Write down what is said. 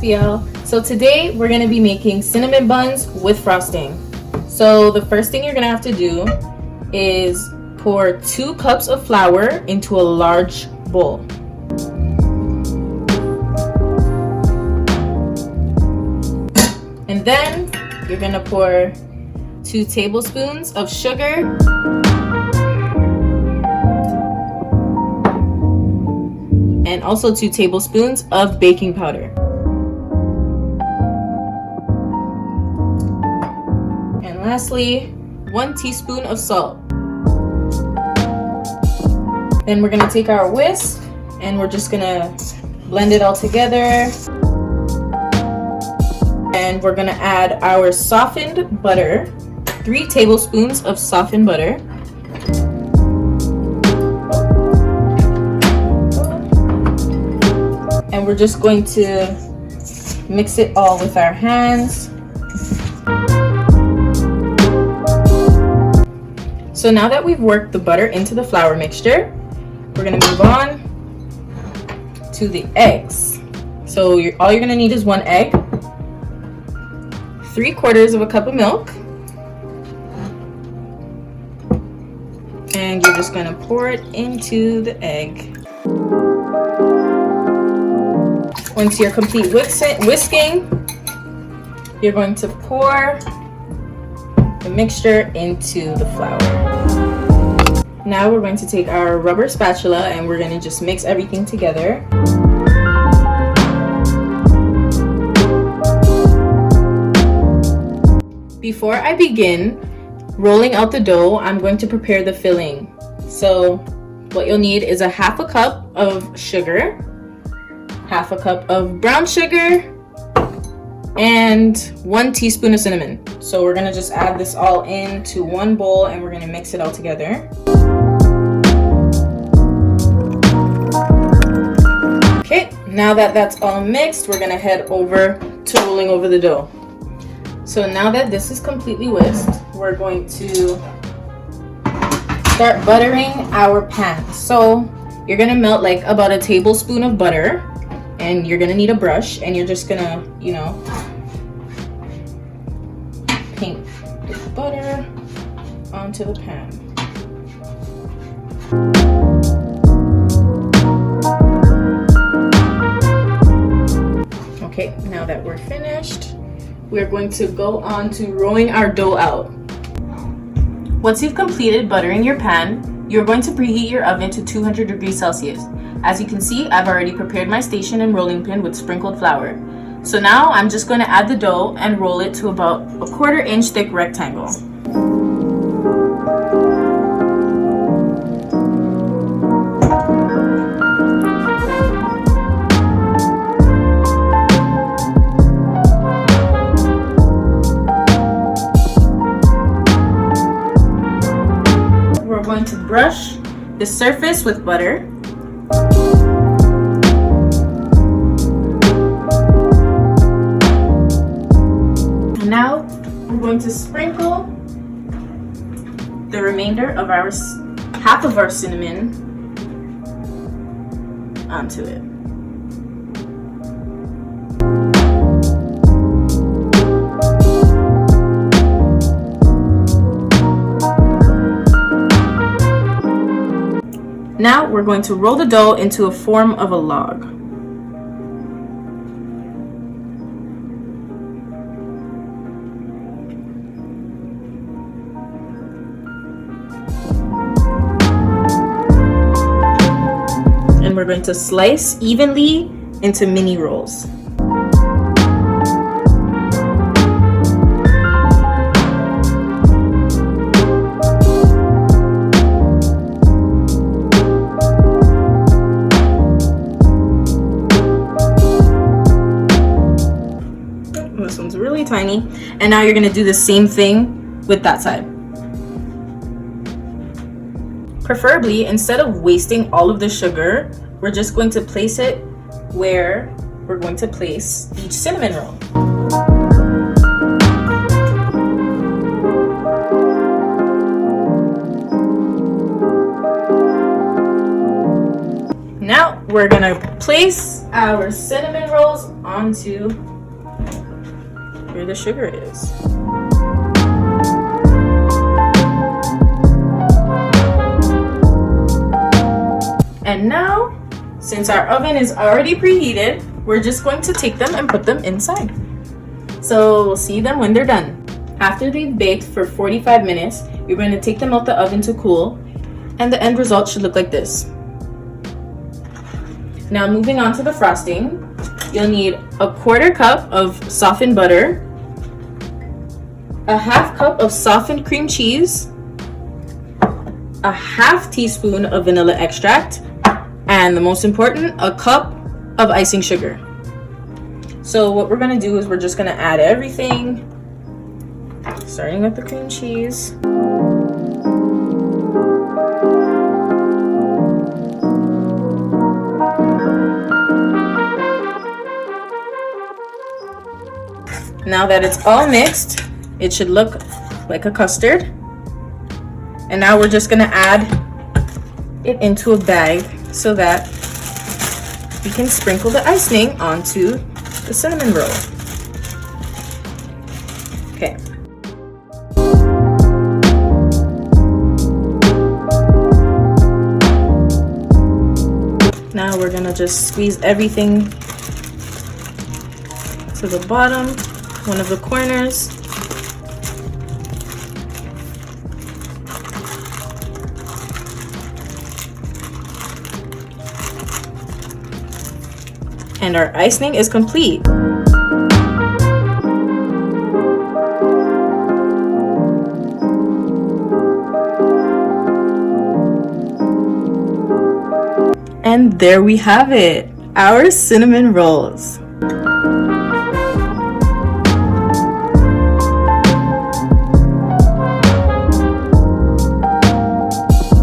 Raphael. So today we're going to be making cinnamon buns with frosting. So the first thing you're going to have to do is pour 2 cups of flour into a large bowl. And then you're going to pour 2 tablespoons of sugar, and also 2 tablespoons of baking powder. And lastly, 1 teaspoon of salt. Then we're gonna take our whisk and we're just gonna blend it all together. And we're gonna add our softened butter, 3 tablespoons of softened butter. And we're just going to mix it all with our hands. So now that we've worked the butter into the flour mixture, we're going to move on to the eggs. So all you're going to need is 1 egg, 3/4 of a cup of milk, and you're just going to pour it into the egg. Once you're complete whisking, you're going to pour the mixture into the flour. Now we're going to take our rubber spatula and we're going to just mix everything together. Before I begin rolling out the dough, I'm going to prepare the filling. So what you'll need is a 1/2 cup of sugar, 1/2 cup of brown sugar, and 1 teaspoon of cinnamon. So we're gonna just add this all into one bowl and we're gonna mix it all together. Okay, now that that's all mixed, we're gonna head over to rolling over the dough. So now that this is completely whisked, we're going to start buttering our pan. So you're gonna melt like about a tablespoon of butter, and you're gonna need a brush, and you're just gonna, paint the butter onto the pan. Okay, now that we're finished, we're going to go on to rolling our dough out. Once you've completed buttering your pan, you're going to preheat your oven to 200 degrees Celsius. As you can see, I've already prepared my station and rolling pin with sprinkled flour. So now I'm just going to add the dough and roll it to about a 1/4 inch thick rectangle. We're going to brush the surface with butter. Now we're going to sprinkle the remainder of our 1/2 of our cinnamon onto it. Now we're going to roll the dough into a form of a log. And we're going to slice evenly into mini rolls. This one's really tiny. And now you're going to do the same thing with that side. Preferably, instead of wasting all of the sugar, we're just going to place it where we're going to place each cinnamon roll. Now we're gonna place our cinnamon rolls onto where the sugar is. And now, since our oven is already preheated, we're just going to take them and put them inside. So we'll see them when they're done. After they've baked for 45 minutes, you're going to take them out the oven to cool, and the end result should look like this. Now moving on to the frosting, you'll need a 1/4 cup of softened butter, a 1/2 cup of softened cream cheese, a 1/2 teaspoon of vanilla extract, and the most important, a cup of icing sugar. So what we're gonna do is we're just gonna add everything, starting with the cream cheese. Now that it's all mixed, it should look like a custard. And now we're just gonna add it into a bag so that we can sprinkle the icing onto the cinnamon roll. Okay. Now we're gonna just squeeze everything to the bottom, one of the corners. And our icing is complete. And there we have it, our cinnamon rolls.